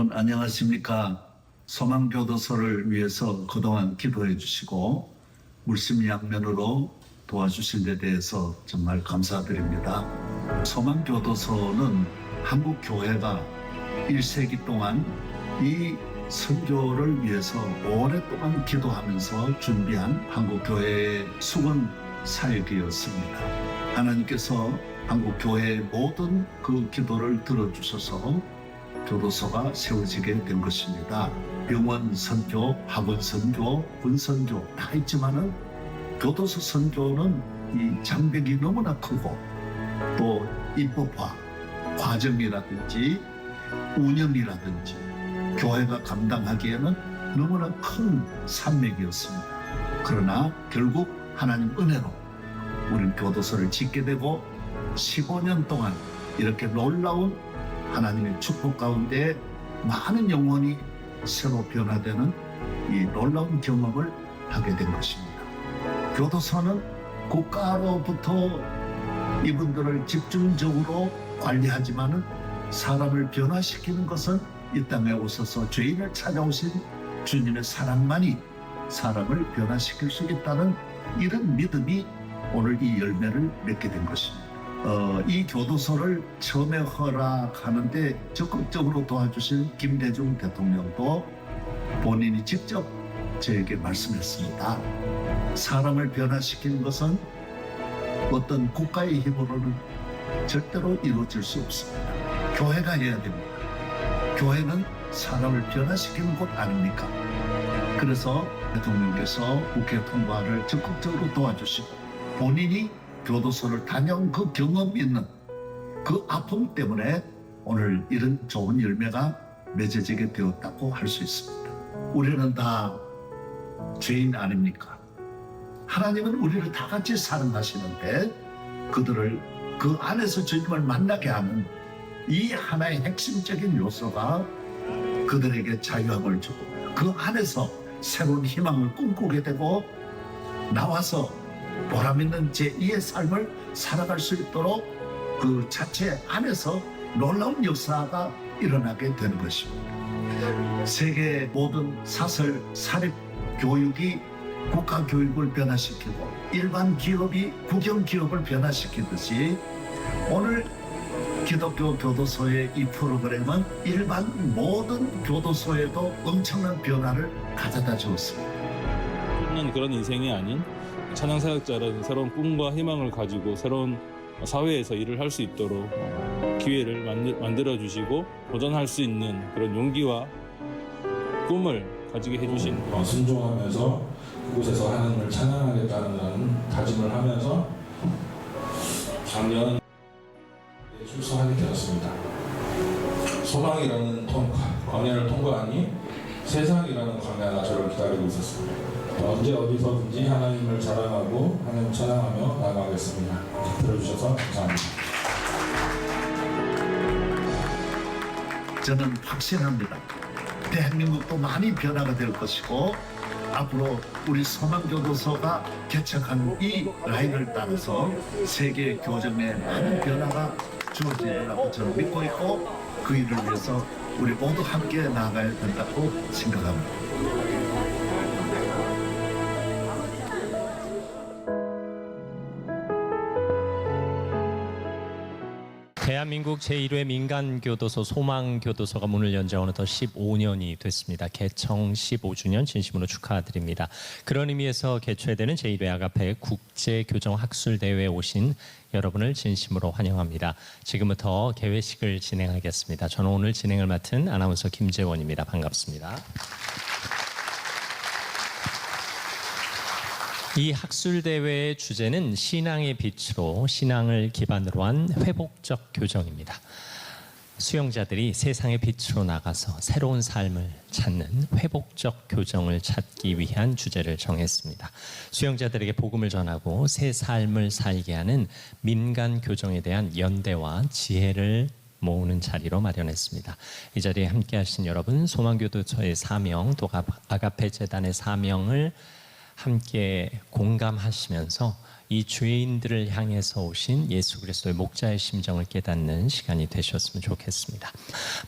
여러분 안녕하십니까. 소망교도소를 위해서 그동안 기도해 주시고 물심양면으로 도와주신 데 대해서 정말 감사드립니다. 소망교도소는 한국교회가 1세기 동안 이 선교를 위해서 오랫동안 기도하면서 준비한 한국교회의 수건 사역이었습니다. 하나님께서 한국교회의 모든 그 기도를 들어주셔서 교도소가 세워지게 된 것입니다. 병원 선교, 학원 선교, 군 선교 다 있지만은 교도소 선교는 이 장벽이 너무나 크고 또 입법화, 과정이라든지 운영이라든지 교회가 감당하기에는 너무나 큰 산맥이었습니다. 그러나 결국 하나님 은혜로 우리는 교도소를 짓게 되고 15년 동안 이렇게 놀라운 하나님의 축복 가운데 많은 영혼이 새로 변화되는 이 놀라운 경험을 하게 된 것입니다. 교도소는 국가로부터 이분들을 집중적으로 관리하지만은 사람을 변화시키는 것은 이 땅에 오셔서 죄인을 찾아오신 주님의 사랑만이 사람을 변화시킬 수 있다는 이런 믿음이 오늘 이 열매를 맺게 된 것입니다. 이 교도소를 처음에 허락하는데 적극적으로 도와주신 김대중 대통령도 본인이 직접 저에게 말씀했습니다. 사람을 변화시키는 것은 어떤 국가의 힘으로는 절대로 이루어질 수 없습니다. 교회가 해야 됩니다. 교회는 사람을 변화시키는 곳 아닙니까? 그래서 대통령께서 국회 통과를 적극적으로 도와주시고 본인이 교도소를 다녀온 그 경험 있는 그 아픔 때문에 오늘 이런 좋은 열매가 맺어지게 되었다고 할 수 있습니다. 우리는 다 죄인 아닙니까? 하나님은 우리를 다 같이 사랑하시는데 그들을 그 안에서 주님을 만나게 하는 이 하나의 핵심적인 요소가 그들에게 자유함을 주고 그 안에서 새로운 희망을 꿈꾸게 되고 나와서 보람있는 제2의 삶을 살아갈 수 있도록 그 자체 안에서 놀라운 역사가 일어나게 되는 것입니다. 세계 모든 사설 사립 교육이 국가 교육을 변화시키고 일반 기업이 국영 기업을 변화시키듯이 오늘 기독교 교도소의 이 프로그램은 일반 모든 교도소에도 엄청난 변화를 가져다 주었습니다. 끝난 그런 인생이 아닌 찬양 사역자라는 새로운 꿈과 희망을 가지고 새로운 사회에서 일을 할 수 있도록 기회를 만들어 주시고 도전할 수 있는 그런 용기와 꿈을 가지게 해주신 순종하면서 그곳에서 하나님을 찬양하겠다는 다짐을 하면서 작년 출소하게 되었습니다. 소망이라는 광야를 통과하니 세상이라는 광야가 저를 기다리고 있었습니다. 언제 어디서든지 하나님을 자랑하고 하나님을 찬양하며 나아가겠습니다. 들어주셔서 감사합니다. 저는 확신합니다. 대한민국도 많이 변화가 될 것이고 앞으로 우리 소망교도소가 개척한 이 라인을 따라서 세계 교정에 많은 변화가 주어지리라고 저는 믿고 있고 그 일을 위해서 우리 모두 함께 나아가야 된다고 생각합니다. 대한민국 제1회 민간교도소 소망교도소가 문을 연 지 어느덧 15년이 됐습니다. 개청 15주년 진심으로 축하드립니다. 그런 의미에서 개최되는 제1회 아가페 국제교정학술대회에 오신 여러분을 진심으로 환영합니다. 지금부터 개회식을 진행하겠습니다. 저는 오늘 진행을 맡은 아나운서 김재원입니다. 반갑습니다. 이 학술대회의 주제는 신앙의 빛으로 신앙을 기반으로 한 회복적 교정입니다. 수용자들이 세상의 빛으로 나가서 새로운 삶을 찾는 회복적 교정을 찾기 위한 주제를 정했습니다. 수용자들에게 복음을 전하고 새 삶을 살게 하는 민간 교정에 대한 연대와 지혜를 모으는 자리로 마련했습니다. 이 자리에 함께 하신 여러분, 소망교도소의 사명, 또 아가페 재단의 사명을 함께 공감하시면서 이 죄인들을 향해서 오신 예수 그리스도의 목자의 심정을 깨닫는 시간이 되셨으면 좋겠습니다.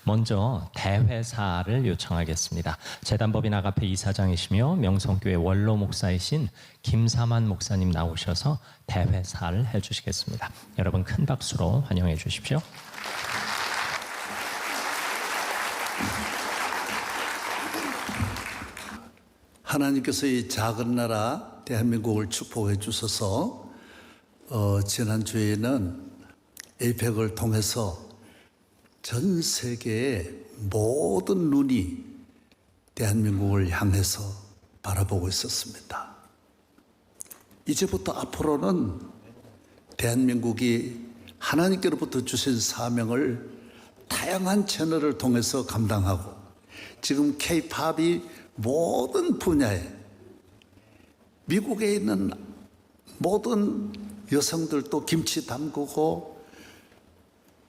먼저 대회사를 요청하겠습니다. 재단법인 아가페 이사장이시며 명성교회 원로 목사이신 김사만 목사님 나오셔서 대회사를 해주시겠습니다. 여러분 큰 박수로 환영해 주십시오. 하나님께서 이 작은 나라 대한민국을 축복해 주셔서 지난주에는 에이펙을 통해서 전 세계의 모든 눈이 대한민국을 향해서 바라보고 있었습니다. 이제부터 앞으로는 대한민국이 하나님께로부터 주신 사명을 다양한 채널을 통해서 감당하고, 지금 K-팝이 모든 분야에, 미국에 있는 모든 여성들도 김치 담그고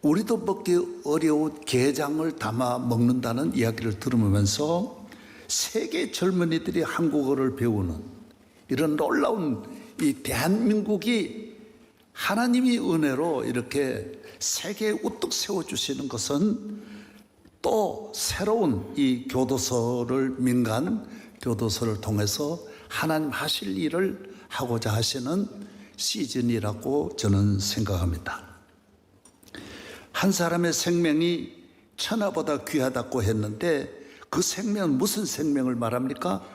우리도 먹기 어려운 게장을 담아 먹는다는 이야기를 들으면서 세계 젊은이들이 한국어를 배우는 이런 놀라운 이 대한민국이 하나님이 은혜로 이렇게 세계에 우뚝 세워주시는 것은 또 새로운 이 교도소를, 민간 교도소를 통해서 하나님 하실 일을 하고자 하시는 시즌이라고 저는 생각합니다. 한 사람의 생명이 천하보다 귀하다고 했는데 그 생명은 무슨 생명을 말합니까?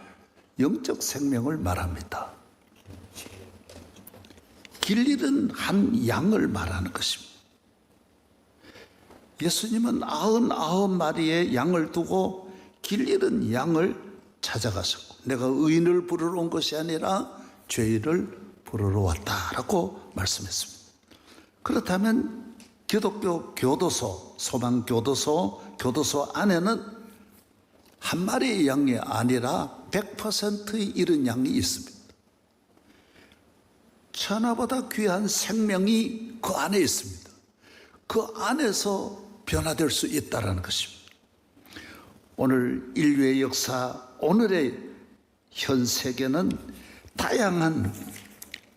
영적 생명을 말합니다. 길 잃은 한 양을 말하는 것입니다. 예수님은 99마리의 양을 두고 길 잃은 양을 찾아가셨고, 내가 의인을 부르러 온 것이 아니라 죄인을 부르러 왔다라고 말씀했습니다. 그렇다면 기독교 교도소, 소망교도소, 교도소 안에는 한 마리의 양이 아니라 100%의 잃은 양이 있습니다. 천하보다 귀한 생명이 그 안에 있습니다. 그 안에서 변화될 수 있다는 것입니다. 오늘 인류의 역사, 오늘의 현 세계는 다양한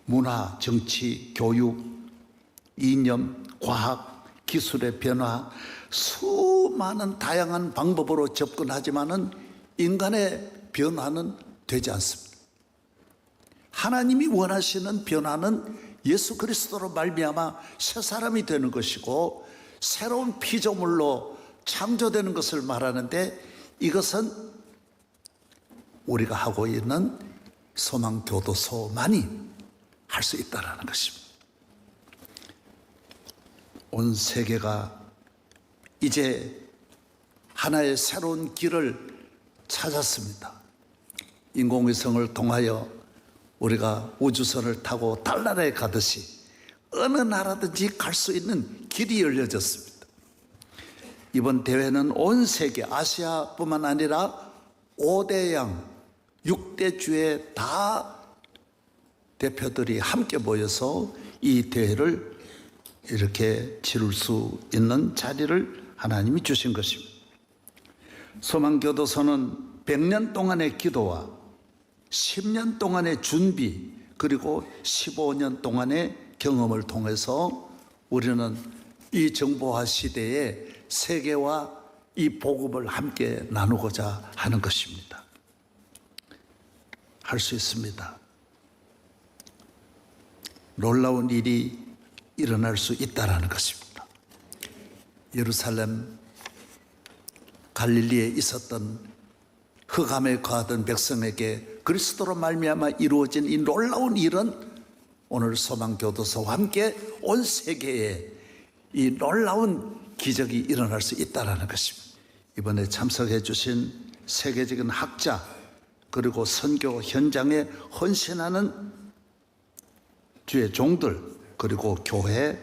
문화, 정치, 교육, 이념, 과학, 기술의 변화, 수많은 다양한 방법으로 접근하지만은 인간의 변화는 되지 않습니다. 하나님이 원하시는 변화는 예수 그리스도로 말미암아 새 사람이 되는 것이고 새로운 피조물로 창조되는 것을 말하는데, 이것은 우리가 하고 있는 소망교도소만이 할 수 있다는 것입니다. 온 세계가 이제 하나의 새로운 길을 찾았습니다. 인공위성을 통하여 우리가 우주선을 타고 달나라에 가듯이 어느 나라든지 갈 수 있는 길이 열려졌습니다. 이번 대회는 온 세계, 아시아뿐만 아니라 5대양, 6대 주의 다 대표들이 함께 모여서 이 대회를 이렇게 치를 수 있는 자리를 하나님이 주신 것입니다. 소망교도소는 100년 동안의 기도와 10년 동안의 준비, 그리고 15년 동안의 경험을 통해서 우리는 이 정보화 시대에 세계와 이 복음을 함께 나누고자 하는 것입니다. 할 수 있습니다. 놀라운 일이 일어날 수 있다는 것입니다. 예루살렘, 갈릴리에 있었던 흑암에 거하던 백성에게 그리스도로 말미암아 이루어진 이 놀라운 일은 오늘 소망교도소와 함께 온 세계에 이 놀라운 기적이 일어날 수 있다는 것입니다. 이번에 참석해 주신 세계적인 학자, 그리고 선교 현장에 헌신하는 주의 종들, 그리고 교회,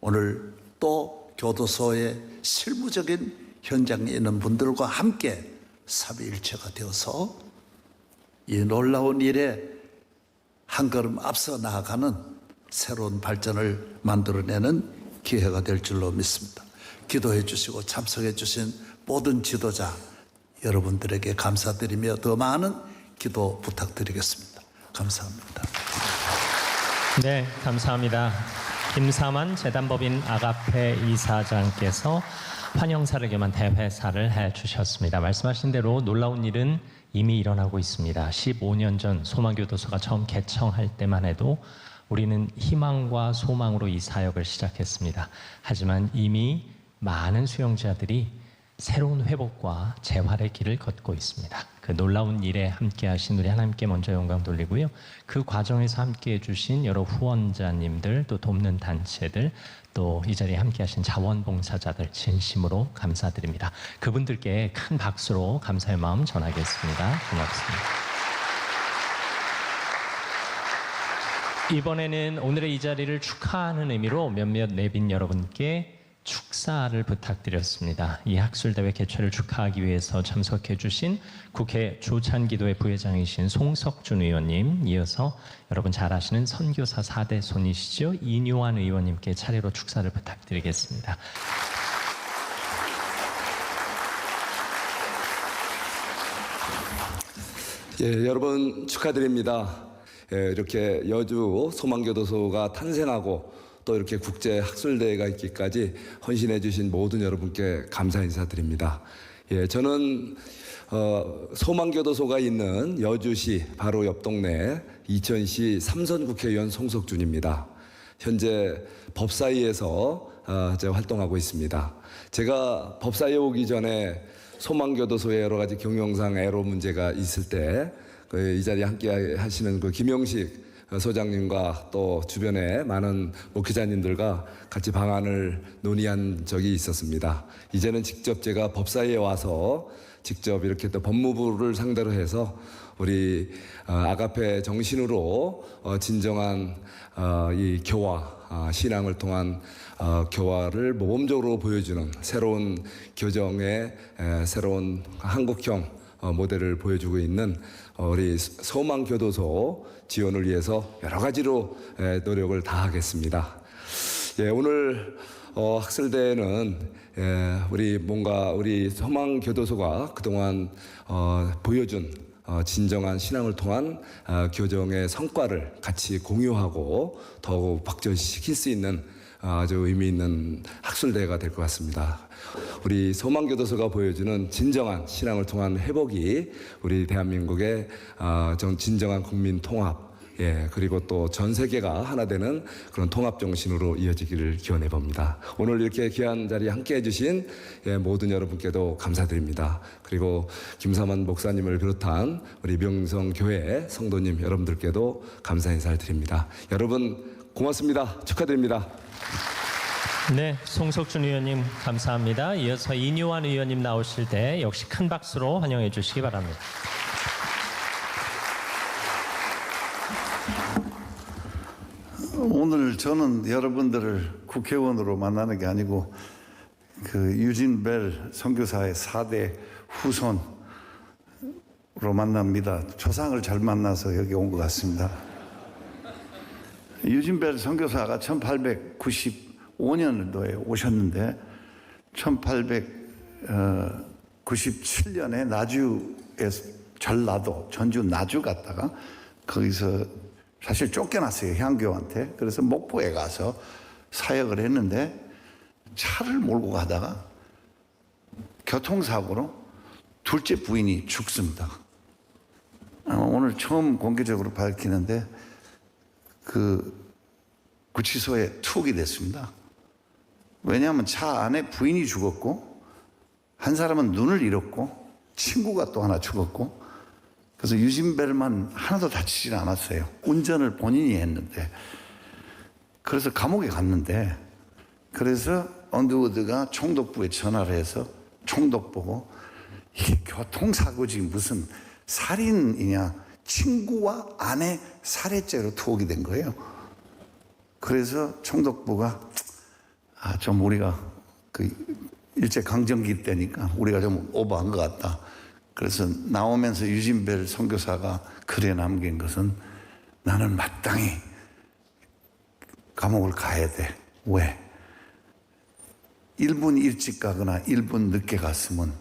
오늘 또 교도소의 실무적인 현장에 있는 분들과 함께 삼위일체가 되어서 이 놀라운 일에 한 걸음 앞서 나아가는 새로운 발전을 만들어내는 기회가 될 줄로 믿습니다. 기도해 주시고 참석해 주신 모든 지도자 여러분들에게 감사드리며 더 많은 기도 부탁드리겠습니다. 감사합니다. 네, 감사합니다. 김삼환 재단법인 아가페 이사장께서 환영사를 겸한 대회사를 해주셨습니다. 말씀하신 대로 놀라운 일은 이미 일어나고 있습니다. 15년 전 소망교도소가 처음 개청할 때만 해도 우리는 희망과 소망으로 이 사역을 시작했습니다. 하지만 이미 많은 수용자들이 새로운 회복과 재활의 길을 걷고 있습니다. 그 놀라운 일에 함께 하신 우리 하나님께 먼저 영광 돌리고요. 그 과정에서 함께 해주신 여러 후원자님들, 또 돕는 단체들, 또 이 자리에 함께 하신 자원봉사자들 진심으로 감사드립니다. 그분들께 큰 박수로 감사의 마음 전하겠습니다. 고맙습니다. 이번에는 오늘의 이 자리를 축하하는 의미로 몇몇 내빈 여러분께 축사를 부탁드렸습니다. 이 학술대회 개최를 축하하기 위해서 참석해 주신 국회 조찬기도회 부회장이신 송석준 의원님, 이어서 여러분 잘 아시는 선교사 4대 손이시죠, 이뇨한 의원님께 차례로 축사를 부탁드리겠습니다. 예, 여러분 축하드립니다. 예, 이렇게 여주 소망교도소가 탄생하고 또 이렇게 국제 학술대회가 있기까지 헌신해 주신 모든 여러분께 감사 인사드립니다. 예, 저는 소망교도소가 있는 여주시 바로 옆 동네 이천시 삼선 국회의원 송석준입니다. 현재 법사위에서 제가 활동하고 있습니다. 제가 법사위에 오기 전에 소망교도소의 여러 가지 경영상 애로 문제가 있을 때 이 자리에 함께 하시는 그 김영식 소장님과 또 주변에 많은 목회자님들과 같이 방안을 논의한 적이 있었습니다. 이제는 직접 제가 법사위에 와서 직접 이렇게 또 법무부를 상대로 해서 우리 아가페 정신으로 진정한 이 교화, 신앙을 통한 교화를 모범적으로 보여주는 새로운 교정의 새로운 한국형 모델을 보여주고 있는 우리 소망교도소 지원을 위해서 여러 가지로 노력을 다하겠습니다. 예, 오늘 학술대회는 우리 소망교도소가 그동안 보여준 진정한 신앙을 통한 교정의 성과를 같이 공유하고 더욱 확전시킬 수 있는 아주 의미 있는 학술대회가 될 것 같습니다. 우리 소망교도소가 보여주는 진정한 신앙을 통한 회복이 우리 대한민국의 진정한 국민 통합, 예, 그리고 또 전 세계가 하나 되는 그런 통합 정신으로 이어지기를 기원해 봅니다. 오늘 이렇게 귀한 자리에 함께 해주신 모든 여러분께도 감사드립니다. 그리고 김삼환 목사님을 비롯한 우리 명성교회 성도님 여러분들께도 감사 인사를 드립니다. 여러분 고맙습니다. 축하드립니다. 네, 송석준 의원님 감사합니다. 이어서 이뇨한 의원님 나오실 때 역시 큰 박수로 환영해 주시기 바랍니다. 오늘 저는 여러분들을 국회의원으로 만나는 게 아니고 그 유진 벨 선교사의 4대 후손으로 만납니다. 조상을 잘 만나서 여기 온 것 같습니다. 유진 벨 선교사가 1895년도에 오셨는데 1897년에 나주에 전라도 전주 나주 갔다가 거기서 사실 쫓겨났어요, 향교한테. 그래서 목포에 가서 사역을 했는데 차를 몰고 가다가 교통사고로 둘째 부인이 죽습니다. 오늘 처음 공개적으로 밝히는데 그 구치소에 투옥이 됐습니다. 왜냐하면 차 안에 부인이 죽었고 한 사람은 눈을 잃었고 친구가 또 하나 죽었고, 그래서 유진벨만 하나도 다치지 않았어요. 운전을 본인이 했는데. 그래서 감옥에 갔는데, 그래서 언더우드가 총독부에 전화를 해서 총독 보고 이게 교통사고지 무슨 살인이냐, 친구와 아내 살해죄로 투옥이 된 거예요. 그래서 총독부가 좀 우리가 그 일제강점기 때니까 우리가 좀 오버한 것 같다. 그래서 나오면서 유진벨 선교사가 글에 남긴 것은 나는 마땅히 감옥을 가야 돼. 왜? 1분 일찍 가거나 1분 늦게 갔으면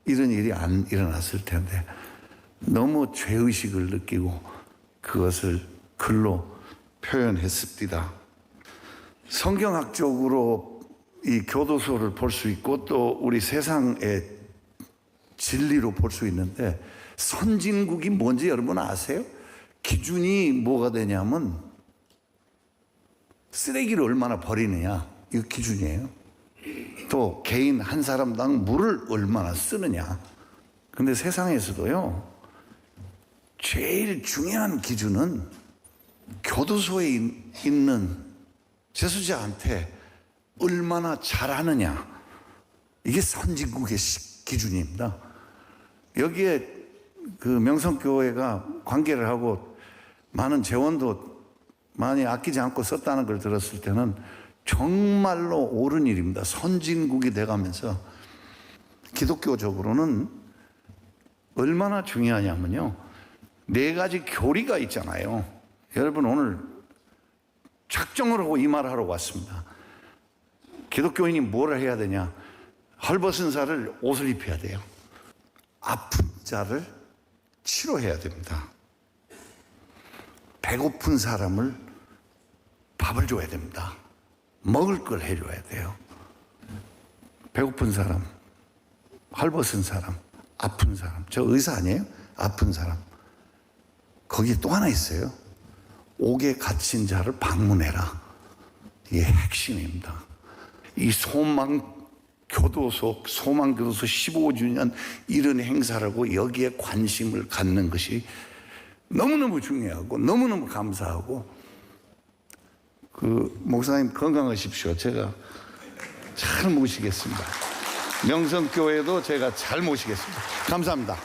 이런 일이 안 일어났을 텐데 너무 죄의식을 느끼고 그것을 글로 표현했습니다. 성경학적으로 이 교도소를 볼 수 있고 또 우리 세상의 진리로 볼 수 있는데, 선진국이 뭔지 여러분 아세요? 기준이 뭐가 되냐면 쓰레기를 얼마나 버리느냐, 이거 기준이에요. 또 개인 한 사람당 물을 얼마나 쓰느냐. 근데 세상에서도요, 제일 중요한 기준은 교도소에 있는 재수자한테 얼마나 잘하느냐. 이게 선진국의 기준입니다. 여기에 그 명성교회가 관계를 하고 많은 재원도 많이 아끼지 않고 썼다는 걸 들었을 때는 정말로 옳은 일입니다. 선진국이 돼가면서 기독교적으로는 얼마나 중요하냐면요, 4가지 교리가 있잖아요. 여러분, 오늘 작정을 하고 이 말을 하러 왔습니다. 기독교인이 뭘 해야 되냐? 헐벗은 자를 옷을 입혀야 돼요. 아픈 자를 치료해야 됩니다. 배고픈 사람을 밥을 줘야 됩니다. 먹을 걸 해줘야 돼요. 배고픈 사람, 헐벗은 사람, 아픈 사람. 저 의사 아니에요? 아픈 사람. 거기에 또 하나 있어요. 옥에 갇힌 자를 방문해라. 이게 핵심입니다. 이 소망교도소 15주년 이런 행사라고 여기에 관심을 갖는 것이 너무너무 중요하고 너무너무 감사하고, 그 목사님 건강하십시오. 제가 잘 모시겠습니다. 명성교회도 제가 잘 모시겠습니다. 감사합니다.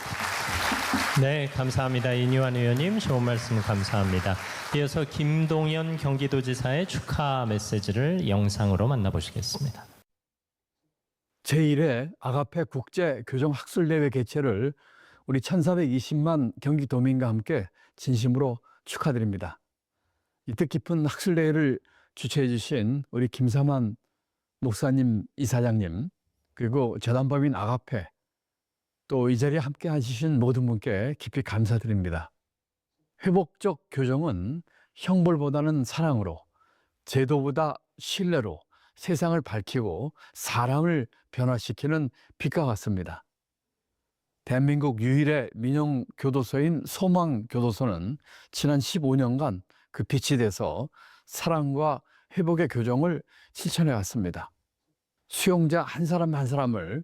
네, 감사합니다. 이뉴환 의원님, 좋은 말씀 감사합니다. 이어서 김동연 경기도지사의 축하 메시지를 영상으로 만나보시겠습니다. 제1회 아가페 국제 교정 학술대회 개최를 우리 1420만 경기도민과 함께 진심으로 축하드립니다. 이 뜻깊은 학술대회를 주최해 주신 우리 김사만 목사님, 이사장님, 그리고 재단법인 아가페, 또 이 자리에 함께 해주신 모든 분께 깊이 감사드립니다. 회복적 교정은 형벌보다는 사랑으로, 제도보다 신뢰로 세상을 밝히고 사랑을 변화시키는 빛과 같습니다. 대한민국 유일의 민영교도소인 소망교도소는 지난 15년간 그 빛이 돼서 사랑과 회복의 교정을 실천해 왔습니다. 수용자 한 사람 한 사람을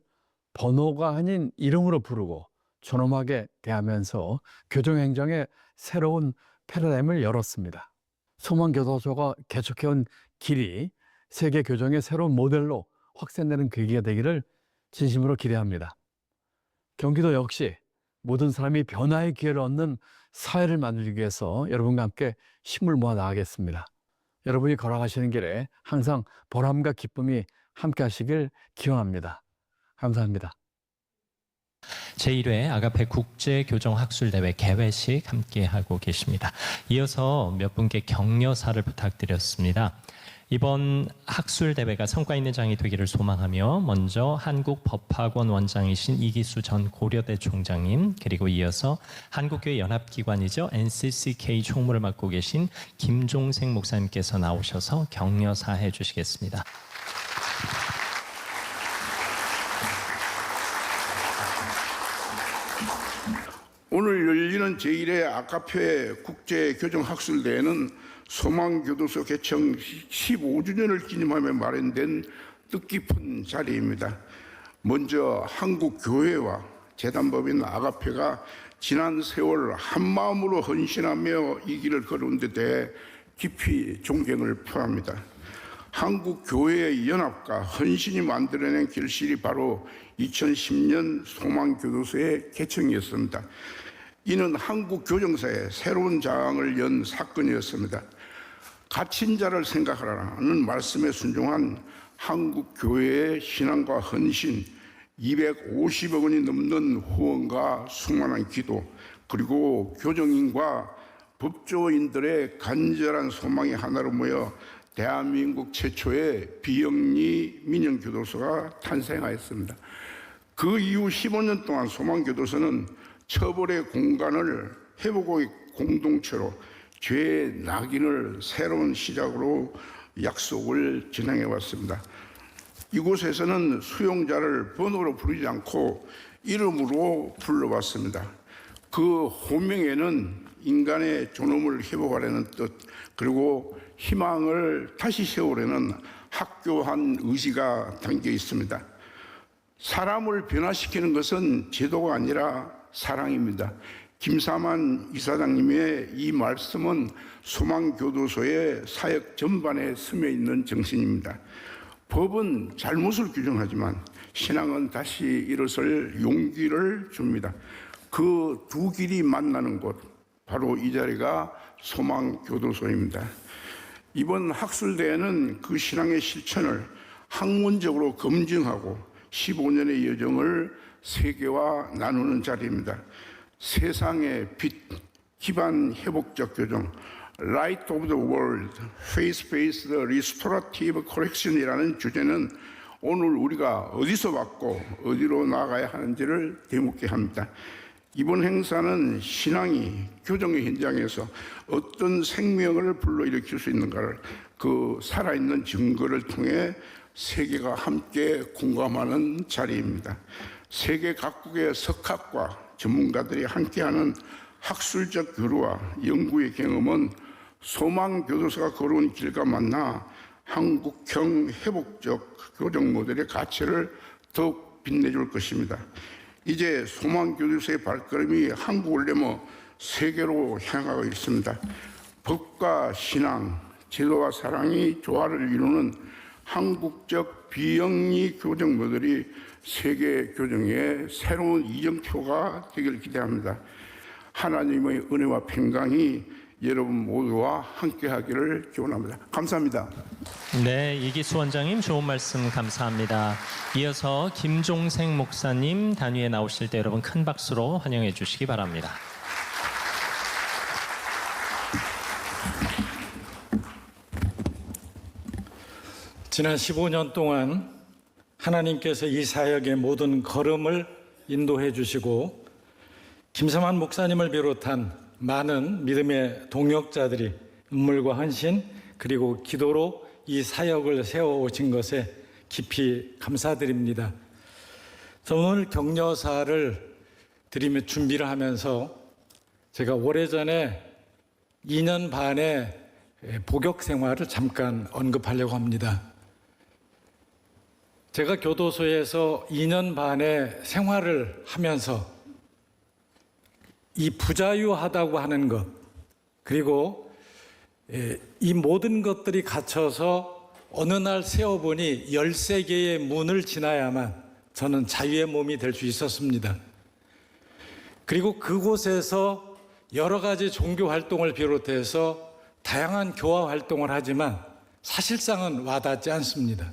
번호가 아닌 이름으로 부르고 존엄하게 대하면서 교정행정의 새로운 패러다임을 열었습니다. 소망교도소가 개척해온 길이 세계 교정의 새로운 모델로 확산되는 계기가 되기를 진심으로 기대합니다. 경기도 역시 모든 사람이 변화의 기회를 얻는 사회를 만들기 위해서 여러분과 함께 힘을 모아 나가겠습니다. 여러분이 걸어가시는 길에 항상 보람과 기쁨이 함께 하시길 기원합니다. 감사합니다. 제1회 아가페 국제교정학술대회 개회식 함께하고 계십니다. 이어서 몇 분께 격려사를 부탁드렸습니다. 이번 학술대회가 성과 있는 장이 되기를 소망하며 먼저 한국법학원 원장이신 이기수 전 고려대 총장님, 그리고 이어서 한국교회 연합기관이죠 NCCK 총무를 맡고 계신 김종생 목사님께서 나오셔서 격려사 해주시겠습니다. 오늘 열리는 제1회 아가페 국제교정학술대회는 소망교도소 개청 15주년을 기념하며 마련된 뜻깊은 자리입니다. 먼저 한국교회와 재단법인 아가페가 지난 세월 한마음으로 헌신하며 이 길을 걸어온 데 대해 깊이 존경을 표합니다. 한국교회의 연합과 헌신이 만들어낸 결실이 바로 2010년 소망교도소의 개청이었습니다. 이는 한국 교정사에 새로운 장을 연 사건이었습니다. 갇힌 자를 생각하라는 말씀에 순종한 한국 교회의 신앙과 헌신, 250억 원이 넘는 후원과 수많은 기도, 그리고 교정인과 법조인들의 간절한 소망이 하나로 모여 대한민국 최초의 비영리 민영교도소가 탄생하였습니다. 그 이후 15년 동안 소망교도소는 처벌의 공간을 회복의 공동체로 죄의 낙인을 새로운 시작으로 약속을 진행해 왔습니다. 이곳에서는 수용자를 번호로 부르지 않고 이름으로 불러왔습니다. 그 호명에는 인간의 존엄을 회복하려는 뜻, 그리고 희망을 다시 세우려는 확고한 의지가 담겨 있습니다. 사람을 변화시키는 것은 제도가 아니라 사랑입니다. 김사만 이사장님의 이 말씀은 소망교도소의 사역 전반에 스며 있는 정신입니다. 법은 잘못을 규정하지만 신앙은 다시 일어설 용기를 줍니다. 그 두 길이 만나는 곳, 바로 이 자리가 소망교도소입니다. 이번 학술대회는 그 신앙의 실천을 학문적으로 검증하고 15년의 여정을 세계와 나누는 자리입니다. 세상의 빛, 기반 회복적 교정, Light of the World, Faith-Based Restorative Correction이라는 주제는 오늘 우리가 어디서 왔고 어디로 나아가야 하는지를 되묻게 합니다. 이번 행사는 신앙이 교정의 현장에서 어떤 생명을 불러일으킬 수 있는가를 그 살아있는 증거를 통해 세계가 함께 공감하는 자리입니다. 세계 각국의 석학과 전문가들이 함께하는 학술적 교류와 연구의 경험은 소망교도소가 걸어온 길과 만나 한국형 회복적 교정 모델의 가치를 더욱 빛내줄 것입니다. 이제 소망교도소의 발걸음이 한국을 넘어 세계로 향하고 있습니다. 법과 신앙, 제도와 사랑이 조화를 이루는 한국적 비영리 교정 모델이 세계 교정의 새로운 이정표가 되기를 기대합니다. 하나님의 은혜와 평강이 여러분 모두와 함께하기를 기원합니다. 감사합니다. 네, 이기수 원장님 좋은 말씀 감사합니다. 이어서 김종생 목사님 단위에 나오실 때 여러분 큰 박수로 환영해 주시기 바랍니다. 지난 15년 동안 하나님께서 이 사역의 모든 걸음을 인도해 주시고 김사만 목사님을 비롯한 많은 믿음의 동역자들이 눈물과 헌신 그리고 기도로 이 사역을 세워오신 것에 깊이 감사드립니다. 저는 오늘 격려사를 드리며 준비를 하면서 제가 오래전에 2년 반의 복역 생활을 잠깐 언급하려고 합니다. 제가 교도소에서 2년 반의 생활을 하면서 이 부자유하다고 하는 것, 그리고 이 모든 것들이 갖춰서 어느 날 세어보니 13개의 문을 지나야만 저는 자유의 몸이 될 수 있었습니다. 그리고 그곳에서 여러 가지 종교 활동을 비롯해서 다양한 교화 활동을 하지만 사실상은 와닿지 않습니다.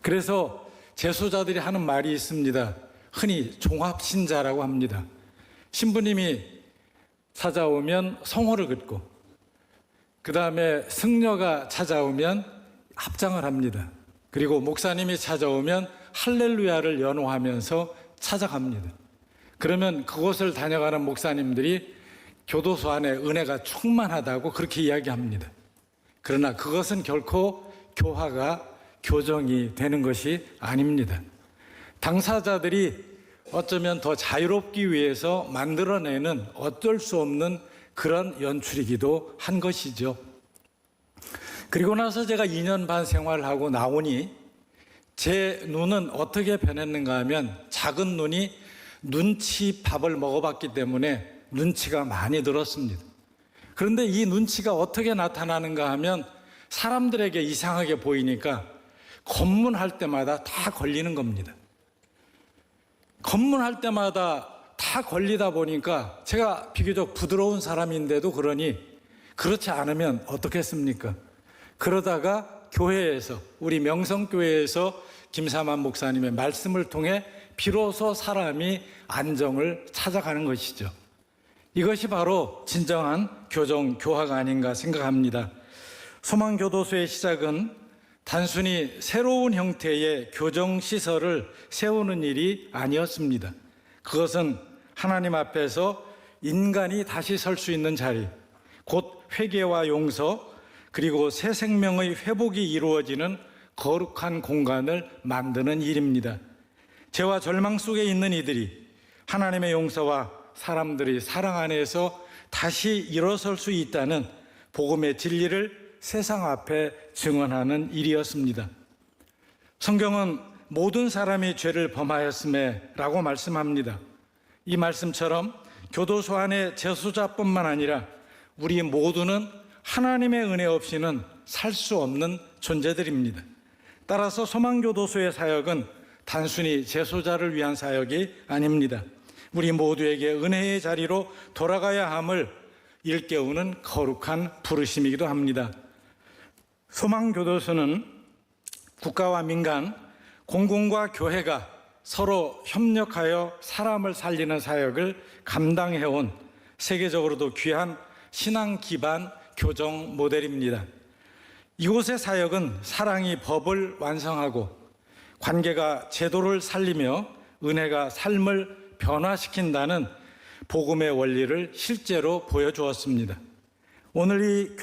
그래서 재소자들이 하는 말이 있습니다. 흔히 종합신자라고 합니다. 신부님이 찾아오면 성호를 긋고 그 다음에 승려가 찾아오면 합장을 합니다. 그리고 목사님이 찾아오면 할렐루야를 연호하면서 찾아갑니다. 그러면 그곳을 다녀가는 목사님들이 교도소 안에 은혜가 충만하다고 그렇게 이야기합니다. 그러나 그것은 결코 교화가 교정이 되는 것이 아닙니다. 당사자들이 어쩌면 더 자유롭기 위해서 만들어내는 어쩔 수 없는 그런 연출이기도 한 것이죠. 그리고 나서 제가 2년 반 생활하고 나오니 제 눈은 어떻게 변했는가 하면 작은 눈이 눈치 밥을 먹어봤기 때문에 눈치가 많이 들었습니다. 그런데 이 눈치가 어떻게 나타나는가 하면 사람들에게 이상하게 보이니까 검문할 때마다 다 걸리는 겁니다. 검문할 때마다 다 걸리다 보니까 제가 비교적 부드러운 사람인데도 그러니 그렇지 않으면 어떻겠습니까? 그러다가 교회에서 우리 명성교회에서 김사만 목사님의 말씀을 통해 비로소 사람이 안정을 찾아가는 것이죠. 이것이 바로 진정한 교정, 교화가 아닌가 생각합니다. 소망교도소의 시작은 단순히 새로운 형태의 교정시설을 세우는 일이 아니었습니다. 그것은 하나님 앞에서 인간이 다시 설 수 있는 자리, 곧 회개와 용서, 그리고 새 생명의 회복이 이루어지는 거룩한 공간을 만드는 일입니다. 죄와 절망 속에 있는 이들이 하나님의 용서와 사람들이 사랑 안에서 다시 일어설 수 있다는 복음의 진리를 세상 앞에 증언하는 일이었습니다. 성경은 모든 사람이 죄를 범하였음에 라고 말씀합니다. 이 말씀처럼 교도소 안의 재소자뿐만 아니라 우리 모두는 하나님의 은혜 없이는 살 수 없는 존재들입니다. 따라서 소망교도소의 사역은 단순히 재소자를 위한 사역이 아닙니다. 우리 모두에게 은혜의 자리로 돌아가야 함을 일깨우는 거룩한 부르심이기도 합니다. 소망교도소는 국가와 민간, 공공과 교회가 서로 협력하여 사람을 살리는 사역을 감당해온 세계적으로도 귀한 신앙 기반 교정 모델입니다. 이곳의 사역은 사랑이 법을 완성하고 관계가 제도를 살리며 은혜가 삶을 변화시킨다는 복음의 원리를 실제로 보여주었습니다. 오늘 이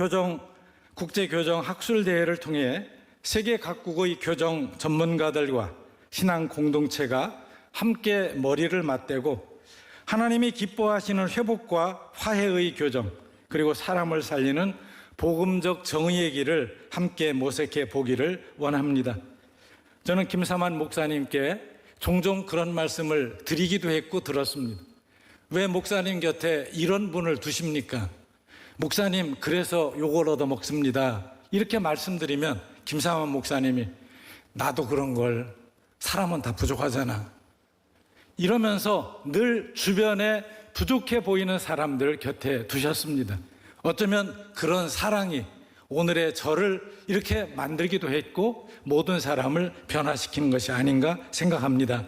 국제교정 학술대회를 통해 세계 각국의 교정 전문가들과 신앙 공동체가 함께 머리를 맞대고 하나님이 기뻐하시는 회복과 화해의 교정, 그리고 사람을 살리는 복음적 정의의 길을 함께 모색해 보기를 원합니다. 저는 김삼환 목사님께 종종 그런 말씀을 드리기도 했고 들었습니다. 왜 목사님 곁에 이런 분을 두십니까? 목사님 그래서 욕을 얻어먹습니다. 이렇게 말씀드리면 김삼환 목사님이 나도 그런 걸, 사람은 다 부족하잖아, 이러면서 늘 주변에 부족해 보이는 사람들 곁에 두셨습니다. 어쩌면 그런 사랑이 오늘의 저를 이렇게 만들기도 했고 모든 사람을 변화시키는 것이 아닌가 생각합니다.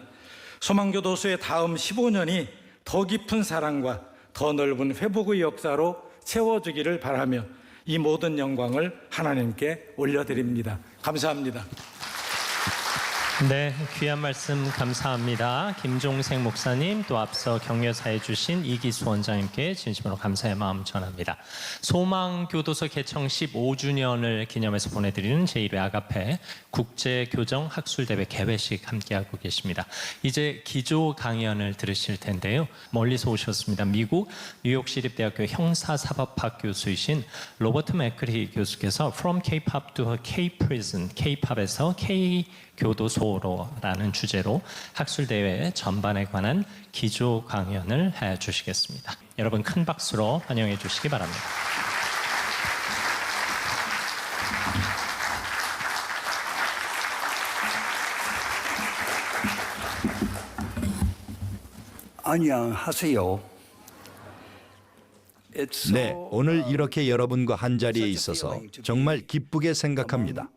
소망교도소의 다음 15년이 더 깊은 사랑과 더 넓은 회복의 역사로 채워주기를 바라며 이 모든 영광을 하나님께 올려드립니다. 감사합니다. 네, 귀한 말씀 감사합니다. 김종생 목사님, 또 앞서 격려사해 주신 이기수 원장님께 진심으로 감사의 마음 전합니다. 소망교도소 개청 15주년을 기념해서 보내드리는 제1회 아가페 국제교정학술대회 개회식 함께하고 계십니다. 이제 기조 강연을 들으실 텐데요. 멀리서 오셨습니다. 미국 뉴욕시립대학교 형사사법학 교수이신 로버트 맥크리 교수께서 From K-pop to K-prison, K-pop에서 K-교도소로라는 주제로 학술대회 전반에 관한 기조 강연을 해주시겠습니다. 여러분 큰 박수로 환영해 주시기 바랍니다. 안녕하세요. 네, 오늘 이렇게 여러분과 한 자리에 있어서 정말 기쁘게 생각합니다.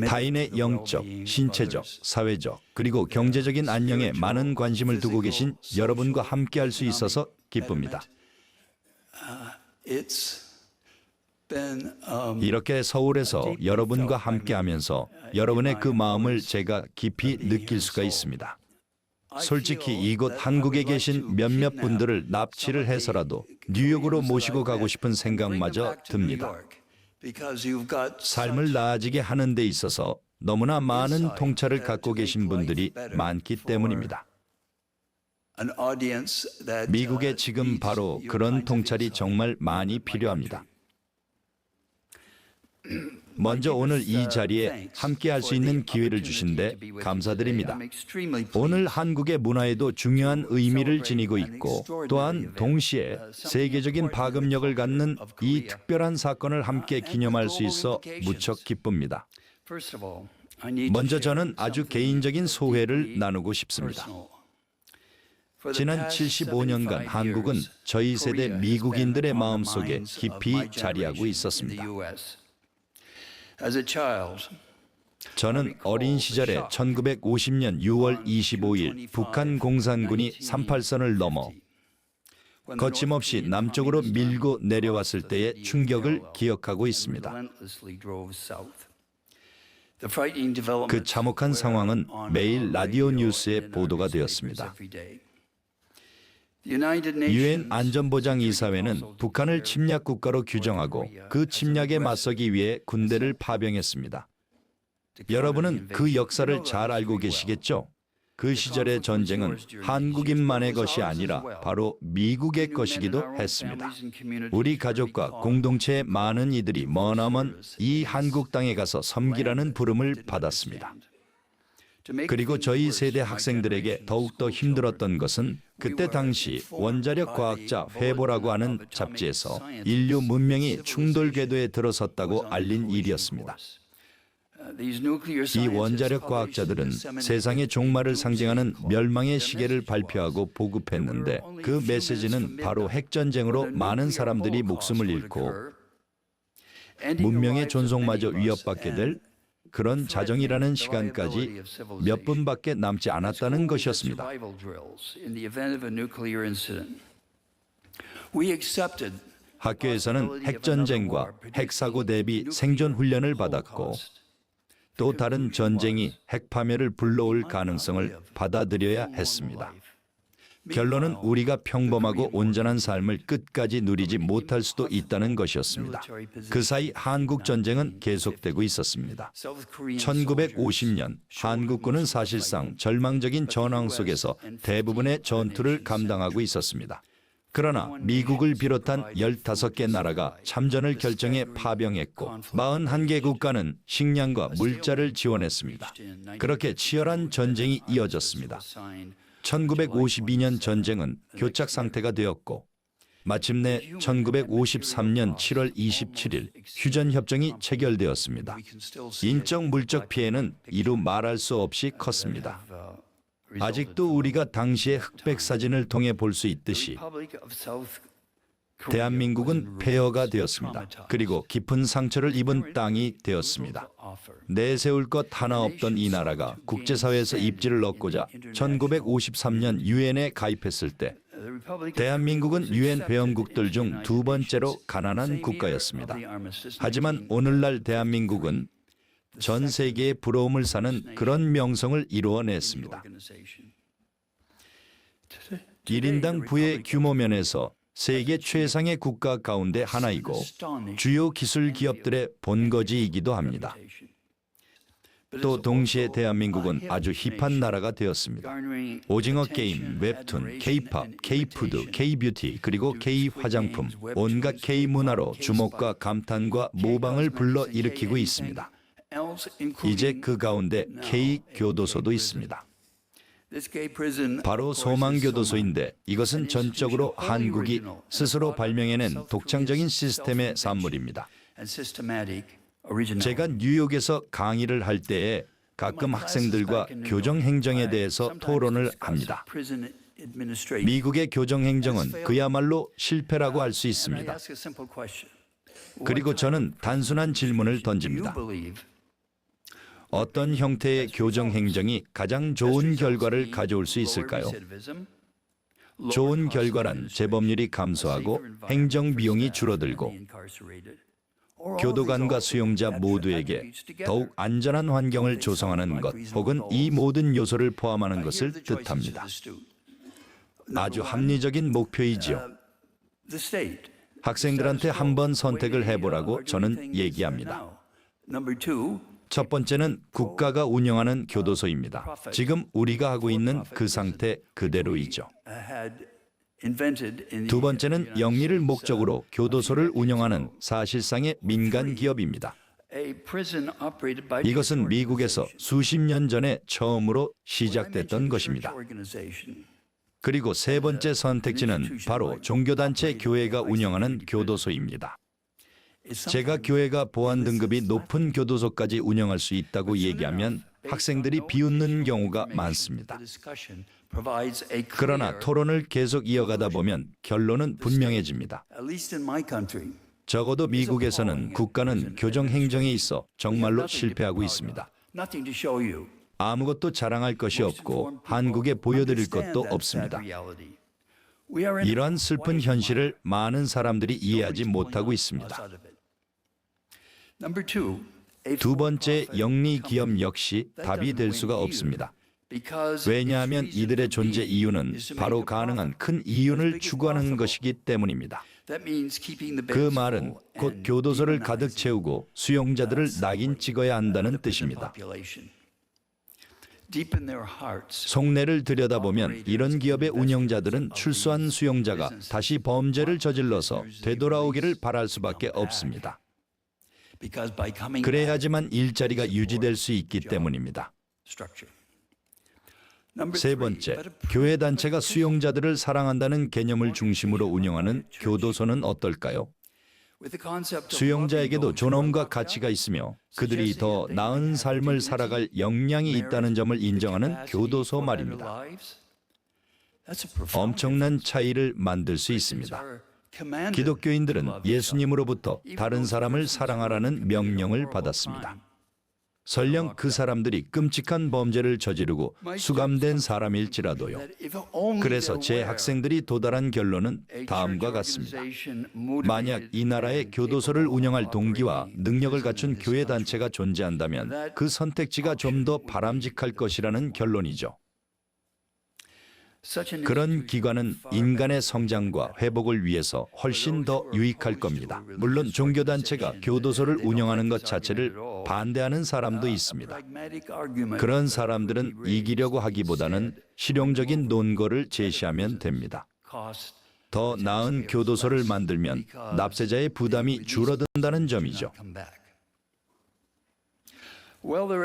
타인의 영적, 신체적, 사회적, 그리고 경제적인 안녕에 많은 관심을 두고 계신 여러분과 함께할 수 있어서 기쁩니다. 이렇게 서울에서 여러분과 함께하면서 여러분의 그 마음을 제가 깊이 느낄 수가 있습니다. 솔직히 이곳 한국에 계신 몇몇 분들을 납치를 해서라도 뉴욕으로 모시고 가고 싶은 생각마저 듭니다. 삶을 나아지게 하는 데 있어서 너무나 많은 통찰을 갖고 계신 분들이 많기 때문입니다. 미국에 지금 바로 그런 통찰이 정말 많이 필요합니다. 먼저 오늘 이 자리에 함께할 수 있는 기회를 주신 데 감사드립니다. 오늘 한국의 문화에도 중요한 의미를 지니고 있고 또한 동시에 세계적인 파급력을 갖는 이 특별한 사건을 함께 기념할 수 있어 무척 기쁩니다. 먼저 저는 아주 개인적인 소회를 나누고 싶습니다. 지난 75년간 한국은 저희 세대 미국인들의 마음속에 깊이 자리하고 있었습니다. 저는 어린 시절에 1950년 6월 25일 북한 공산군이 38선을 넘어 거침없이 남쪽으로 밀고 내려왔을 때의 충격을 기억하고 있습니다. 그 참혹한 상황은 매일 라디오 뉴스에 보도가 되었습니다. 유엔 안전보장이사회는 북한을 침략 국가로 규정하고 그 침략에 맞서기 위해 군대를 파병했습니다. 여러분은 그 역사를 잘 알고 계시겠죠? 그 시절의 전쟁은 한국인만의 것이 아니라 바로 미국의 것이기도 했습니다. 우리 가족과 공동체의 많은 이들이 머나먼 이 한국 땅에 가서 섬기라는 부름을 받았습니다. 그리고 저희 세대 학생들에게 더욱더 힘들었던 것은 그때 당시 원자력 과학자 회보라고 하는 잡지에서 인류 문명이 충돌 궤도에 들어섰다고 알린 일이었습니다. 이 원자력 과학자들은 세상의 종말을 상징하는 멸망의 시계를 발표하고 보급했는데 그 메시지는 바로 핵전쟁으로 많은 사람들이 목숨을 잃고 문명의 존속마저 위협받게 될 그런 자정이라는 시간까지 몇 분밖에 남지 않았다는 것이었습니다. 학교에서는 핵전쟁과 핵사고 대비 생존 훈련을 받았고 또 다른 전쟁이 핵파멸을 불러올 가능성을 받아들여야 했습니다. 결론은 우리가 평범하고 온전한 삶을 끝까지 누리지 못할 수도 있다는 것이었습니다. 그 사이 한국 전쟁은 계속되고 있었습니다. 1950년 한국군은 사실상 절망적인 전황 속에서 대부분의 전투를 감당하고 있었습니다. 그러나 미국을 비롯한 15개 나라가 참전을 결정해 파병했고 41개 국가는 식량과 물자를 지원했습니다. 그렇게 치열한 전쟁이 이어졌습니다. 1952년 전쟁은 교착 상태가 되었고 마침내 1953년 7월 27일 휴전협정이 체결되었습니다. 인적 물적 피해는 이루 말할 수 없이 컸습니다. 아직도 우리가 당시의 흑백 사진을 통해 볼 수 있듯이 대한민국은 폐허가 되었습니다. 그리고 깊은 상처를 입은 땅이 되었습니다. 내세울 것 하나 없던 이 나라가 국제사회에서 입지를 얻고자 1953년 유엔에 가입했을 때 대한민국은 유엔 회원국들 중 두 번째로 가난한 국가였습니다. 하지만 오늘날 대한민국은 전 세계의 부러움을 사는 그런 명성을 이루어냈습니다. 1인당 부의 규모 면에서 세계 최상의 국가 가운데 하나이고 주요 기술 기업들의 본거지이기도 합니다. 또 동시에 대한민국은 아주 힙한 나라가 되었습니다. 오징어 게임, 웹툰, K-팝, K-푸드, K-뷰티, 그리고 K-화장품, 온갖 K-문화로 주목과 감탄과 모방을 불러일으키고 있습니다. 이제 그 가운데 K-교도소도 있습니다. 바로 소망교도소인데 이것은 전적으로 한국이 스스로 발명해낸 독창적인 시스템의 산물입니다. 제가 뉴욕에서 강의를 할 때에 가끔 학생들과 교정행정에 대해서 토론을 합니다. 미국의 교정행정은 그야말로 실패라고 할 수 있습니다. 그리고 저는 단순한 질문을 던집니다. 어떤 형태의 교정행정이 가장 좋은 결과를 가져올 수 있을까요? 좋은 결과란 재범률이 감소하고 행정비용이 줄어들고 교도관과 수용자 모두에게 더욱 안전한 환경을 조성하는 것 혹은 이 모든 요소를 포함하는 것을 뜻합니다. 아주 합리적인 목표이지요. 학생들한테 한번 선택을 해보라고 저는 얘기합니다. 첫 번째는 국가가 운영하는 교도소입니다. 지금 우리가 하고 있는 그 상태 그대로이죠. 두 번째는 영리를 목적으로 교도소를 운영하는 사실상의 민간 기업입니다. 이것은 미국에서 수십 년 전에 처음으로 시작됐던 것입니다. 그리고 세 번째 선택지는 바로 종교단체 교회가 운영하는 교도소입니다. 제가 교회가 보안 등급이 높은 교도소까지 운영할 수 있다고 얘기하면 학생들이 비웃는 경우가 많습니다. 그러나 토론을 계속 이어가다 보면 결론은 분명해집니다. 적어도 미국에서는 국가는 교정행정에 있어 정말로 실패하고 있습니다. 아무것도 자랑할 것이 없고 한국에 보여드릴 것도 없습니다. 이러한 슬픈 현실을 많은 사람들이 이해하지 못하고 있습니다. 두 번째 영리 기업 역시 답이 될 수가 없습니다. 왜냐하면 이들의 존재 이유는 바로 가능한 큰 이윤을 추구하는 것이기 때문입니다. 그 말은 곧 교도소를 가득 채우고 수용자들을 낙인 찍어야 한다는 뜻입니다. 속내를 들여다보면 이런 기업의 운영자들은 출소한 수용자가 다시 범죄를 저질러서 되돌아오기를 바랄 수밖에 없습니다. 그래야지만 일자리가 유지될 수 있기 때문입니다. 세 번째, 교회 단체가 수용자들을 사랑한다는 개념을 중심으로 운영하는 교도소는 어떨까요? 수용자에게도 존엄과 가치가 있으며 그들이 더 나은 삶을 살아갈 역량이 있다는 점을 인정하는 교도소 말입니다. 엄청난 차이를 만들 수 있습니다. 기독교인들은 예수님으로부터 다른 사람을 사랑하라는 명령을 받았습니다. 설령 그 사람들이 끔찍한 범죄를 저지르고 수감된 사람일지라도요. 그래서 제 학생들이 도달한 결론은 다음과 같습니다. 만약 이 나라에 교도소를 운영할 동기와 능력을 갖춘 교회 단체가 존재한다면 그 선택지가 좀 더 바람직할 것이라는 결론이죠. 그런 기관은 인간의 성장과 회복을 위해서 훨씬 더 유익할 겁니다. 물론 종교단체가 교도소를 운영하는 것 자체를 반대하는 사람도 있습니다. 그런 사람들은 이기려고 하기보다는 실용적인 논거를 제시하면 됩니다. 더 나은 교도소를 만들면 납세자의 부담이 줄어든다는 점이죠.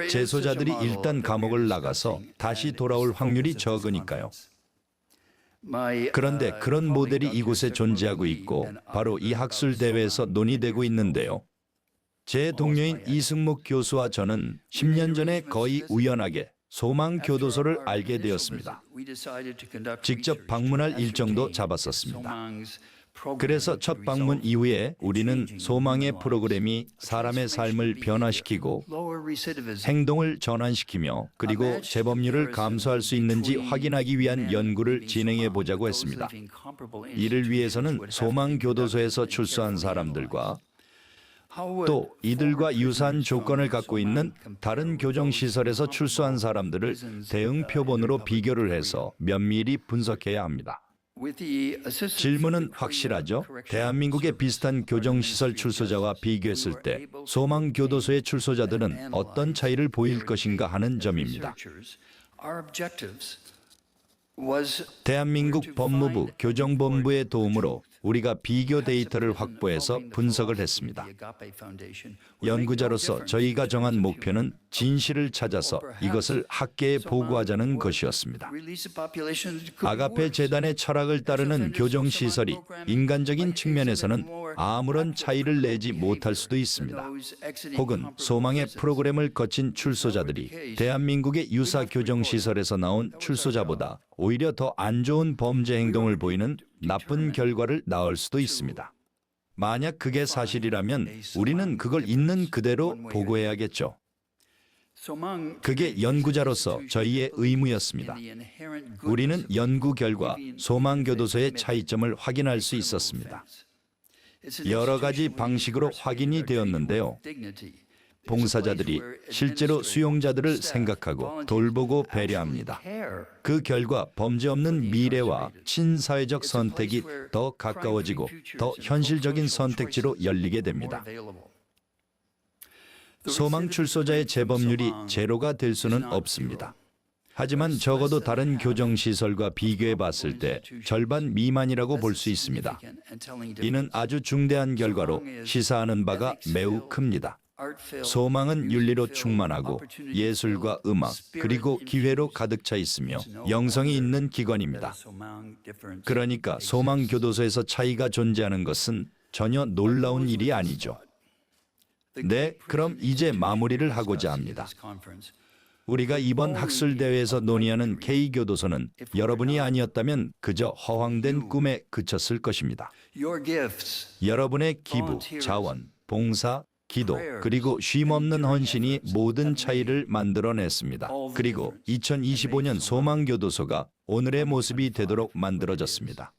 재소자들이 일단 감옥을 나가서 다시 돌아올 확률이 적으니까요. 그런데 그런 모델이 이곳에 존재하고 있고 바로 이 학술 대회에서 논의되고 있는데요. 제 동료인 이승목 교수와 저는 10년 전에 거의 우연하게 소망교도소를 알게 되었습니다. 직접 방문할 일정도 잡았었습니다. 그래서 첫 방문 이후에 우리는 소망의 프로그램이 사람의 삶을 변화시키고 행동을 전환시키며 그리고 재범률을 감소할 수 있는지 확인하기 위한 연구를 진행해 보자고 했습니다. 이를 위해서는 소망교도소에서 출소한 사람들과 또 이들과 유사한 조건을 갖고 있는 다른 교정시설에서 출소한 사람들을 대응 표본으로 비교를 해서 면밀히 분석해야 합니다. 질문은 확실하죠. 대한민국의 비슷한 교정시설 출소자와 비교했을 때 소망교도소의 출소자들은 어떤 차이를 보일 것인가 하는 점입니다. 대한민국 법무부 교정본부의 도움으로 우리가 비교 데이터를 확보해서 분석을 했습니다. 연구자로서 저희가 정한 목표는 진실을 찾아서 이것을 학계에 보고하자는 것이었습니다. 아가페 재단의 철학을 따르는 교정시설이 인간적인 측면에서는 아무런 차이를 내지 못할 수도 있습니다. 혹은 소망의 프로그램을 거친 출소자들이 대한민국의 유사 교정시설에서 나온 출소자보다 오히려 더 안 좋은 범죄 행동을 보이는 나쁜 결과를 낳을 수도 있습니다. 만약 그게 사실이라면 우리는 그걸 있는 그대로 보고해야겠죠. 그게 연구자로서 저희의 의무였습니다. 우리는 연구 결과 소망교도소의 차이점을 확인할 수 있었습니다. 여러 가지 방식으로 확인이 되었는데요. 봉사자들이 실제로 수용자들을 생각하고 돌보고 배려합니다. 그 결과 범죄 없는 미래와 친사회적 선택이 더 가까워지고 더 현실적인 선택지로 열리게 됩니다. 소망 출소자의 재범률이 제로가 될 수는 없습니다. 하지만 적어도 다른 교정시설과 비교해 봤을 때 절반 미만이라고 볼 수 있습니다. 이는 아주 중대한 결과로 시사하는 바가 매우 큽니다. 소망은 윤리로 충만하고 예술과 음악 그리고 기회로 가득 차 있으며 영성이 있는 기관입니다. 그러니까 소망교도소에서 차이가 존재하는 것은 전혀 놀라운 일이 아니죠. 네, 그럼 이제 마무리를 하고자 합니다. 우리가 이번 학술대회에서 논의하는 K교도소는 여러분이 아니었다면 그저 허황된 꿈에 그쳤을 것입니다. 여러분의 기부, 자원, 봉사, 기도, 그리고 쉼없는 헌신이 모든 차이를 만들어냈습니다. 그리고 2025년 소망교도소가 오늘의 모습이 되도록 만들어졌습니다.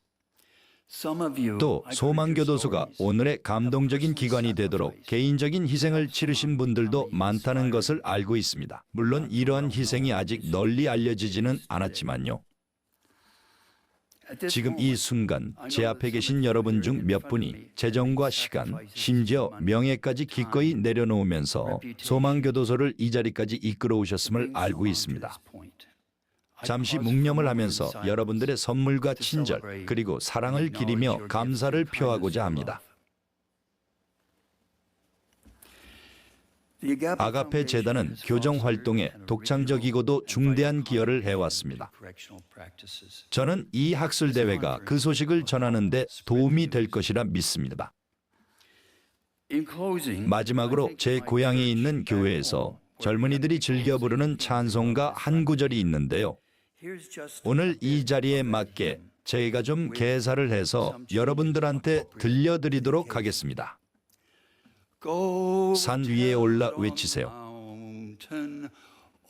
또 소망교도소가 오늘의 감동적인 기관이 되도록 개인적인 희생을 치르신 분들도 많다는 것을 알고 있습니다. 물론 이러한 희생이 아직 널리 알려지지는 않았지만요. 지금 이 순간 제 앞에 계신 여러분 중 몇 분이 재정과 시간, 심지어 명예까지 기꺼이 내려놓으면서 소망교도소를 이 자리까지 이끌어 오셨음을 알고 있습니다. 잠시 묵념을 하면서 여러분들의 선물과 친절 그리고 사랑을 기리며 감사를 표하고자 합니다. 아가페 재단은 교정 활동에 독창적이고도 중대한 기여를 해왔습니다. 저는 이 학술 대회가 그 소식을 전하는 데 도움이 될 것이라 믿습니다. 마지막으로 제 고향에 있는 교회에서 젊은이들이 즐겨 부르는 찬송가 한 구절이 있는데요. 오늘 이 자리에 맞게 제가 좀 개사를 해서 여러분들한테 들려드리도록 하겠습니다. 산 위에 올라 외치세요.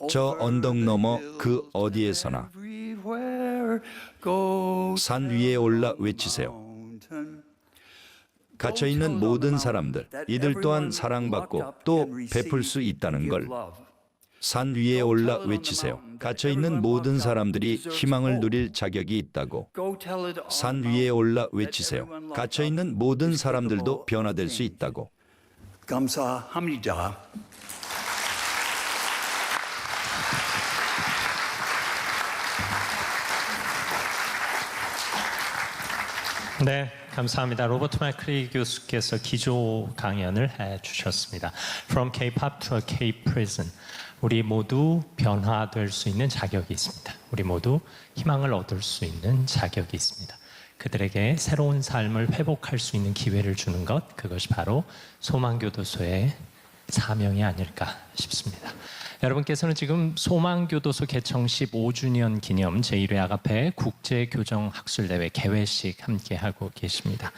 저 언덕 너머 그 어디에서나 산 위에 올라 외치세요. 갇혀있는 모든 사람들, 이들 또한 사랑받고 또 베풀 수 있다는 걸 산 위에 올라 외치세요. 갇혀있는 모든 사람들이 희망을 누릴 자격이 있다고. 산 위에 올라 외치세요. 갇혀있는 모든 사람들도 변화될 수 있다고. 감사합니다. 네, 감사합니다. 로버트 마크리 교수께서 기조 강연을 해주셨습니다. From K-pop to a K-prison. 우리 모두 변화될 수 있는 자격이 있습니다. 우리 모두 희망을 얻을 수 있는 자격이 있습니다. 그들에게 새로운 삶을 회복할 수 있는 기회를 주는 것, 그것이 바로 소망교도소의 사명이 아닐까 싶습니다. 여러분께서는 지금 소망교도소 개청 15주년 기념 제1회 아가페 국제교정학술대회 개회식 함께하고 계십니다.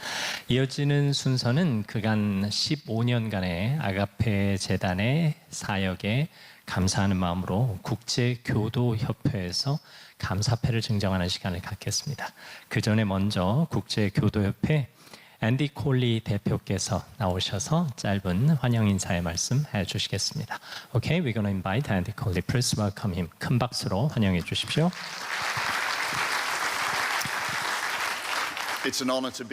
이어지는 순서는 그간 15년간의 아가페 재단의 사역에 감사하는 마음으로 국제교도협회에서 감사패를 증정하는 시간을 갖겠습니다. 그 전에 먼저 국제교도협회 앤디 콜리 대표께서 나오셔서 짧은 환영 인사의 말씀 해주시겠습니다. Okay, we're going to invite Andy Coley. Please welcome him. 큰 박수로 환영해 주십시오.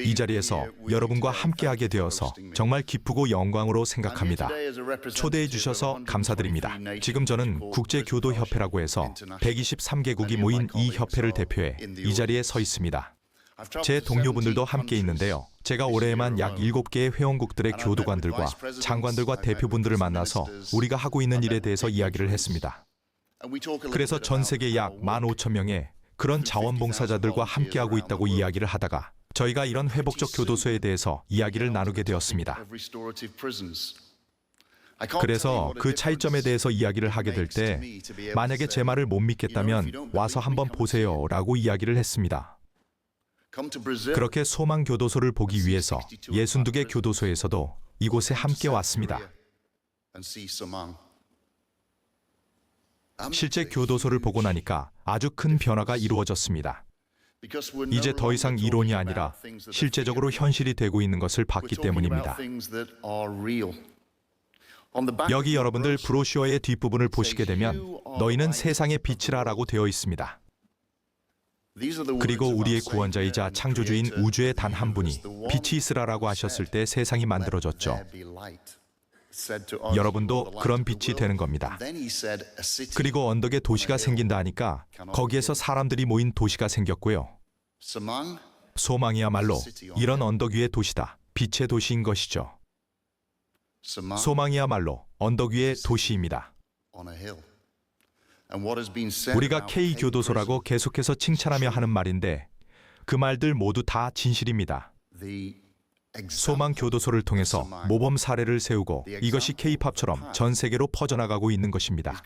이 자리에서 여러분과 함께하게 되어서 정말 기쁘고 영광으로 생각합니다. 초대해 주셔서 감사드립니다. 지금 저는 국제교도협회라고 해서 123개국이 모인 이 협회를 대표해 이 자리에 서 있습니다. 제 동료분들도 함께 있는데요. 제가 올해에만 약 7개의 회원국들의 교도관들과 장관들과 대표분들을 만나서 우리가 하고 있는 일에 대해서 이야기를 했습니다. 그래서 전 세계 약 15,000명의 그런 자원봉사자들과 함께하고 있다고 이야기를 하다가 저희가 이런 회복적 교도소에 대해서 이야기를 나누게 되었습니다. 그래서 그 차이점에 대해서 이야기를 하게 될 때 만약에 제 말을 못 믿겠다면 와서 한번 보세요 라고 이야기를 했습니다. 그렇게 소망교도소를 보기 위해서 62개 교도소에서도 이곳에 함께 왔습니다. 실제 교도소를 보고 나니까 아주 큰 변화가 이루어졌습니다. 이제 더 이상 이론이 아니라 실제적으로 현실이 되고 있는 것을 봤기 때문입니다. 여기 여러분들 브로셔의 뒷부분을 보시게 되면 너희는 세상의 빛이라라고 되어 있습니다. 그리고 우리의 구원자이자 창조주인 우주의 단 한 분이 빛이 있으라라고 하셨을 때 세상이 만들어졌죠. 여러분도 그런 빛이 되는 겁니다. 그리고 언덕에 도시가 생긴다 하니까 거기에서 사람들이 모인 도시가 생겼고요. 소망이야말로 이런 언덕 위의 도시다. 빛의 도시인 것이죠. 소망이야말로 언덕 위의 도시입니다. 우리가 K교도소라고 계속해서 칭찬하며 하는 말인데 그 말들 모두 다 진실입니다. 소망교도소를 통해서 모범 사례를 세우고 이것이 K-팝처럼 전 세계로 퍼져나가고 있는 것입니다.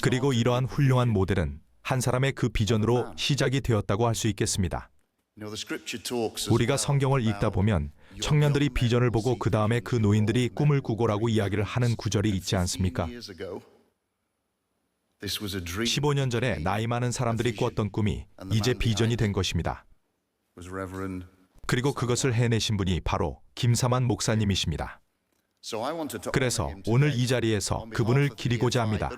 그리고 이러한 훌륭한 모델은 한 사람의 그 비전으로 시작이 되었다고 할 수 있겠습니다. 우리가 성경을 읽다 보면 청년들이 비전을 보고 그 다음에 그 노인들이 꿈을 꾸고라고 이야기를 하는 구절이 있지 않습니까? 15년 전에 나이 많은 사람들이 꾸었던 꿈이 이제 비전이 된 것입니다. 그리고 그것을 해내신 분이 바로 김삼환 목사님이십니다. 그래서 오늘 이 자리에서 그분을 기리고자 합니다.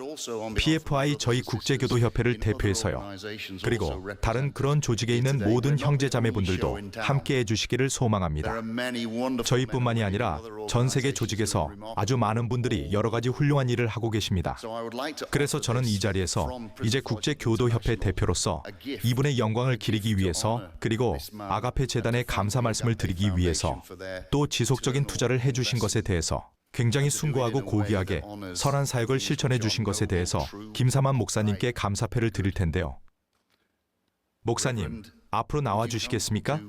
PFI 저희 국제교도협회를 대표해서요. 그리고 다른 그런 조직에 있는 모든 형제자매분들도 함께 해주시기를 소망합니다. 저희뿐만이 아니라 전 세계 조직에서 아주 많은 분들이 여러 가지 훌륭한 일을 하고 계십니다. 그래서 저는 이 자리에서 이제 국제교도협회 대표로서 이분의 영광을 기리기 위해서, 그리고 아가페 재단에 감사 말씀을 드리기 위해서, 또 지속적인 투자를 해주신 것에 대해서 굉장히 숭고하고 고귀하게 선한 사역을 실천해 주신 것에 대해서 김삼환 목사님께 감사패를 드릴 텐데요. 목사님, 앞으로 나와 주시겠습니까?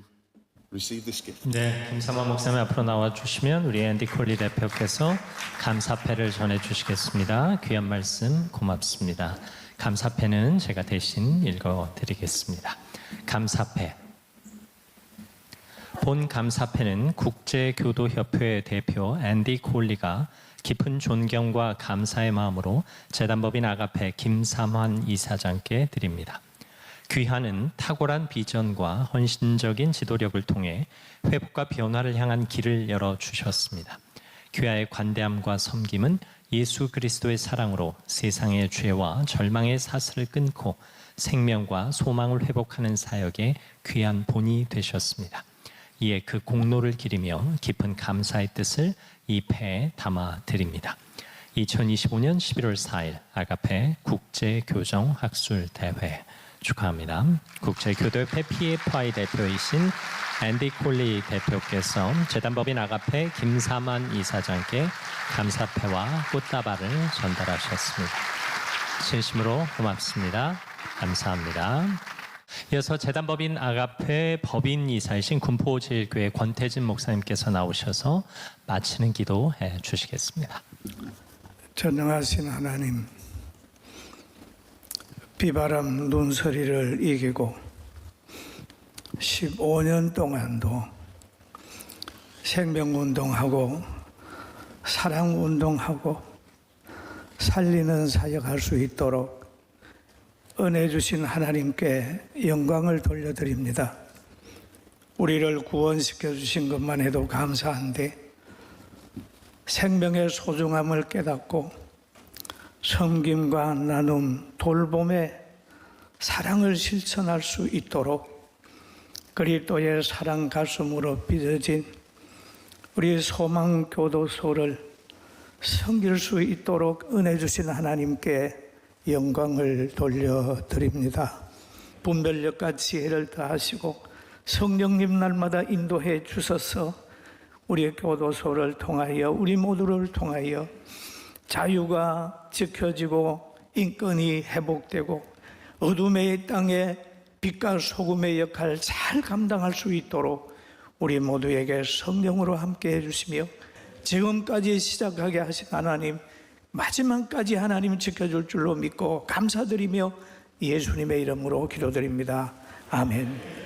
네, 김삼환 목사님 앞으로 나와 주시면 우리 앤디 콜리 대표께서 감사패를 전해 주시겠습니다. 귀한 말씀 고맙습니다. 감사패는 제가 대신 읽어 드리겠습니다. 감사패. 본 감사패는 국제교도협회 대표 앤디 콜리가 깊은 존경과 감사의 마음으로 재단법인 아가페 김삼환 이사장께 드립니다. 귀하는 탁월한 비전과 헌신적인 지도력을 통해 회복과 변화를 향한 길을 열어주셨습니다. 귀하의 관대함과 섬김은 예수 그리스도의 사랑으로 세상의 죄와 절망의 사슬을 끊고 생명과 소망을 회복하는 사역에 귀한 본이 되셨습니다. 이에 그 공로를 기리며 깊은 감사의 뜻을 이 패에 담아 드립니다. 2025년 11월 4일 아가페 국제교정학술대회 축하합니다. 국제교도협회 PFI 대표이신 앤디 콜리 대표께서 재단법인 아가페 김삼환 이사장께 감사패와 꽃다발을 전달하셨습니다. 진심으로 고맙습니다. 감사합니다. 이어서 재단법인 아가페 법인 이사이신 군포제일교회 권태진 목사님께서 나오셔서 마치는 기도해 주시겠습니다. 전능하신 하나님, 비바람 눈서리를 이기고 15년 동안도 생명운동하고 사랑운동하고 살리는 사역할 수 있도록 은혜 주신 하나님께 영광을 돌려드립니다. 우리를 구원시켜 주신 것만 해도 감사한데 생명의 소중함을 깨닫고 섬김과 나눔, 돌봄의 사랑을 실천할 수 있도록 그리스도의 사랑 가슴으로 빚어진 우리 소망교도소를 섬길 수 있도록 은혜 주신 하나님께 영광을 돌려드립니다. 분별력과 지혜를 더하시고 성령님 날마다 인도해 주셔서 우리 교도소를 통하여 우리 모두를 통하여 자유가 지켜지고 인권이 회복되고 어둠의 땅에 빛과 소금의 역할을 잘 감당할 수 있도록 우리 모두에게 성령으로 함께 해주시며 지금까지 시작하게 하신 하나님, 마지막까지 하나님 지켜줄 줄로 믿고 감사드리며 예수님의 이름으로 기도드립니다. 아멘.